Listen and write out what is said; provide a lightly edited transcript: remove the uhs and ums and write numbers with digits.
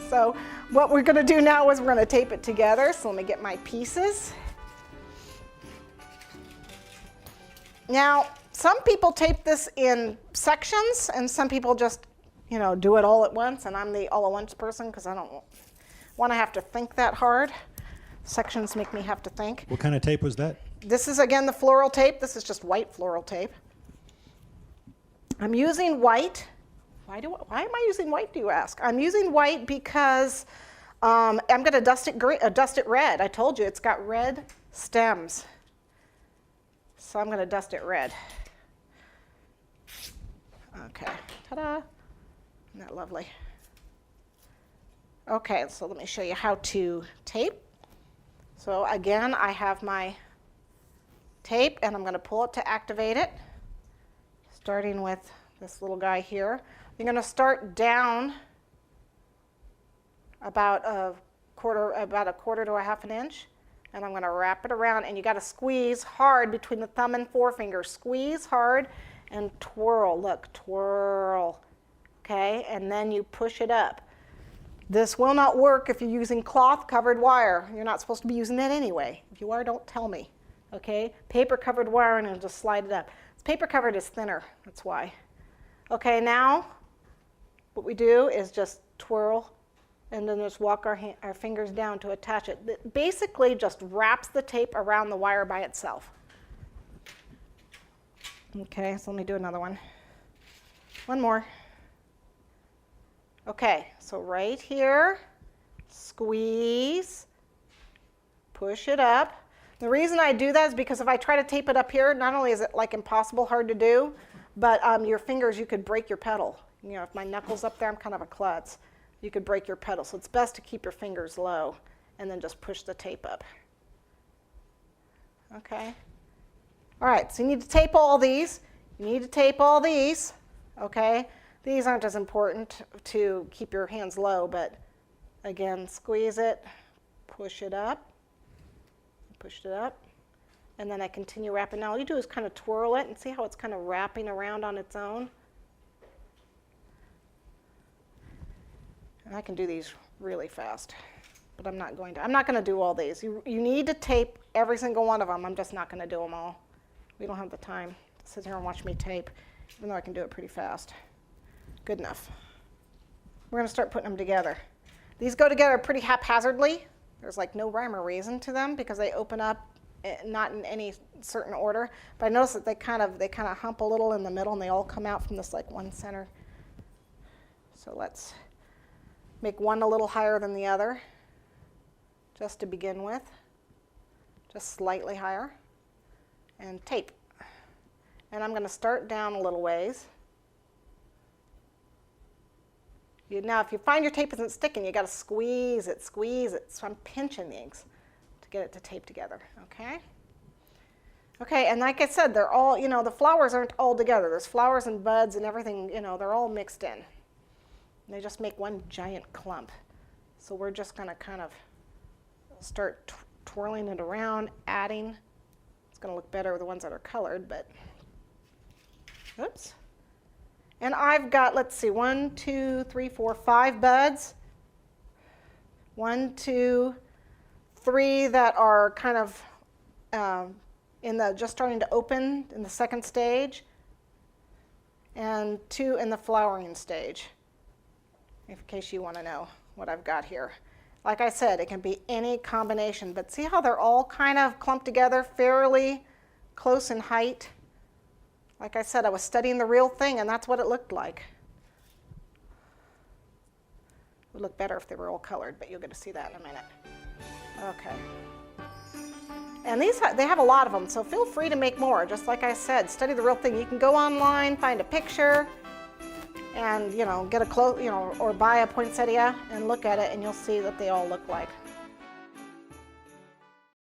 So what we're gonna do now is we're gonna tape it together. So let me get my pieces. Now, some people tape this in sections, and some people just, do it all at once, and I'm the all-at-once person because I don't want to have to think that hard. Sections make me have to think. What kind of tape was that? This is, again, the floral tape. This is just white floral tape. I'm using white. Why am I using white, do you ask? I'm using white because I'm going to dust it red. I told you it's got red stems. So I'm going to dust it red. Okay, ta-da. Isn't that lovely? Okay, so let me show you how to tape. So again, I have my tape, and I'm going to pull it to activate it, starting with this little guy here. You're going to start down about a quarter to a half an inch, and I'm going to wrap it around, and you got to squeeze hard between the thumb and forefinger. Squeeze hard and twirl. Look, twirl. Okay, and then you push it up. This will not work if you're using cloth-covered wire. You're not supposed to be using that anyway. If you are, don't tell me. Okay, paper-covered wire, and I'll just slide it up. Paper-covered is thinner. That's why. Okay, now what we do is just twirl, and then just walk our fingers down to attach it. It basically just wraps the tape around the wire by itself. Okay, so let me do another one. One more. Okay, so right here, squeeze, push it up. The reason I do that is because if I try to tape it up here, not only is it like impossible hard to do, but your fingers, you could break your pedal. If my knuckle's up there, I'm kind of a klutz. You could break your pedal. So it's best to keep your fingers low and then just push the tape up. Okay. All right, so you need to tape all these. You need to tape all these, okay? These aren't as important to keep your hands low, but again, squeeze it, push it up, and then I continue wrapping. Now all you do is kind of twirl it and see how it's kind of wrapping around on its own. And I can do these really fast, but I'm not going to. I'm not going to do all these. You need to tape every single one of them. I'm just not going to do them all. We don't have the time to sit here and watch me tape, even though I can do it pretty fast. Good enough. We're going to start putting them together. These go together pretty haphazardly. There's like no rhyme or reason to them because they open up not in any certain order. But I notice that they kind of hump a little in the middle, and they all come out from this like one center. So let's make one a little higher than the other, just to begin with, just slightly higher, and tape. And I'm going to start down a little ways. Now, if you find your tape isn't sticking, you got to squeeze it. So I'm pinching these to get it to tape together, okay? Okay, and like I said, they're all, the flowers aren't all together. There's flowers and buds and everything, they're all mixed in. And they just make one giant clump. So we're just going to kind of start twirling it around, adding. It's going to look better with the ones that are colored, but oops. And I've got, let's see, 1, 2, 3, 4, 5 buds. 1, 2, 3 that are kind of just starting to open in the second stage, and 2 in the flowering stage, in case you want to know what I've got here. Like I said, it can be any combination, but see how they're all kind of clumped together, fairly close in height? Like I said, I was studying the real thing, and that's what it looked like. It would look better if they were all colored, but you'll get to see that in a minute. Okay. And they have a lot of them, so feel free to make more. Just like I said, study the real thing. You can go online, find a picture, and get a or buy a poinsettia and look at it, and you'll see that they all look like.